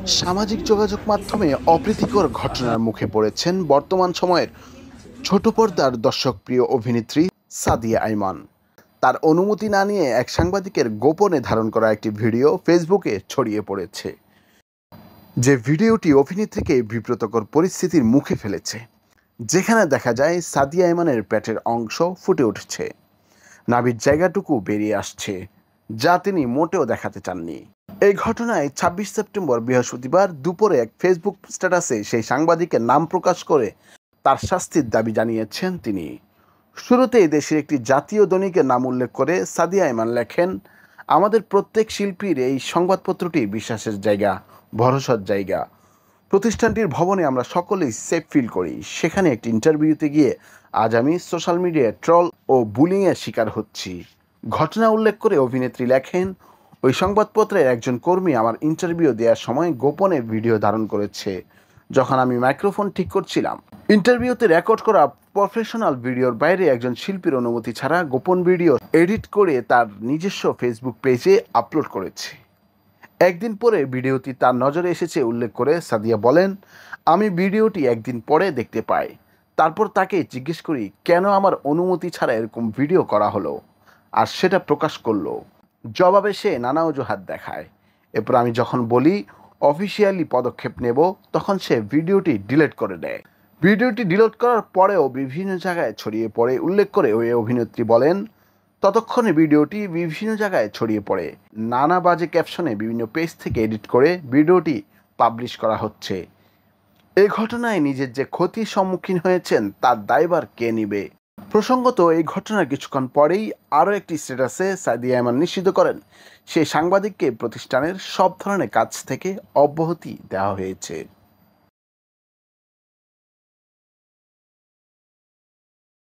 সামাজিক যোগাযোগ মাধ্যমে অপ্রীতিকর ঘটনার মুখে পড়েছেন বর্তমান সময়ের ছোট পর্দার দর্শকপ্রিয় অভিনেত্রী সাদিয়া আইমান। তার অনুমতি না নিয়ে এক সাংবাদিকের গোপনে ধারণ করা একটি ভিডিও ফেসবুকে ছড়িয়ে পড়েছে, যে ভিডিওটি অভিনেত্রীকে বিব্রতকর পরিস্থিতির মুখে ফেলেছে, যেখানে দেখা যায় সাদিয়া আইমানের পেটের অংশ ফুটে উঠছে, নাভির জায়গাটুকু বেরিয়ে আসছে, যা তিনি মোটেও দেখাতে চাননি। এই ঘটনায় ২৬ সেপ্টেম্বর বৃহস্পতিবার দুপুরে এক ফেসবুক স্ট্যাটাসে সেই সাংবাদিকের নাম প্রকাশ করে তার শাস্তির দাবি জানিয়েছেন তিনি। শুরুতেই দেশের একটি জাতীয় দৈনিকের নাম উল্লেখ করে সাদিয়া আইমান লেখেন, আমাদের প্রত্যেক শিল্পীর এই সংবাদপত্রটি বিশ্বাসের জায়গা, ভরসার জায়গা। প্রতিষ্ঠানটির ভবনে আমরা সকলেই সেফ ফিল করি। সেখানে একটি ইন্টারভিউতে গিয়ে আজ আমি সোশ্যাল মিডিয়ায় ট্রল ও বুলিংয়ের শিকার হচ্ছি। ঘটনা উল্লেখ করে অভিনেত্রী লেখেন, ওই সংবাদপত্রের একজন কর্মী আমার ইন্টারভিউ দেওয়ার সময় গোপনে ভিডিও ধারণ করেছে। যখন আমি মাইক্রোফোন ঠিক করছিলাম, ইন্টারভিউতে রেকর্ড করা প্রফেশনাল ভিডিওর বাইরে একজন শিল্পীর অনুমতি ছাড়া গোপন ভিডিও এডিট করে তার নিজস্ব ফেসবুক পেজে আপলোড করেছে। একদিন পরে ভিডিওটি তার নজরে এসেছে উল্লেখ করে সাদিয়া বলেন, আমি ভিডিওটি একদিন পরে দেখতে পাই। তারপর তাকে জিজ্ঞেস করি কেন আমার অনুমতি ছাড়া এরকম ভিডিও করা হলো, আর সেটা প্রকাশ করলো। জবাবে সে নানা অজুহাত দেখায়। এরপর আমি যখন বলি অফিসিয়ালি পদক্ষেপ নেব, তখন সে ভিডিওটি ডিলিট করে দেয়। ভিডিওটি ডিলিট করার পরেও বিভিন্ন জায়গায় ছড়িয়ে পড়ে উল্লেখ করে ওই অভিনেত্রী বলেন, ততক্ষণে ভিডিওটি বিভিন্ন জায়গায় ছড়িয়ে পড়ে। নানা বাজে ক্যাপশনে বিভিন্ন পেজ থেকে এডিট করে ভিডিওটি পাবলিশ করা হচ্ছে। এই ঘটনায় নিজের যে ক্ষতির সম্মুখীন হয়েছেন তার দায়ভার কে নেবে? প্রসঙ্গত, এই ঘটনার কিছুক্ষণ পরেই আরও একটি স্ট্যাটাসে সাদিয়া আইমান নিশ্চিত করেন, সেই সাংবাদিককে প্রতিষ্ঠানের সব ধরনের কাজ থেকে অব্যাহতি দেওয়া হয়েছে।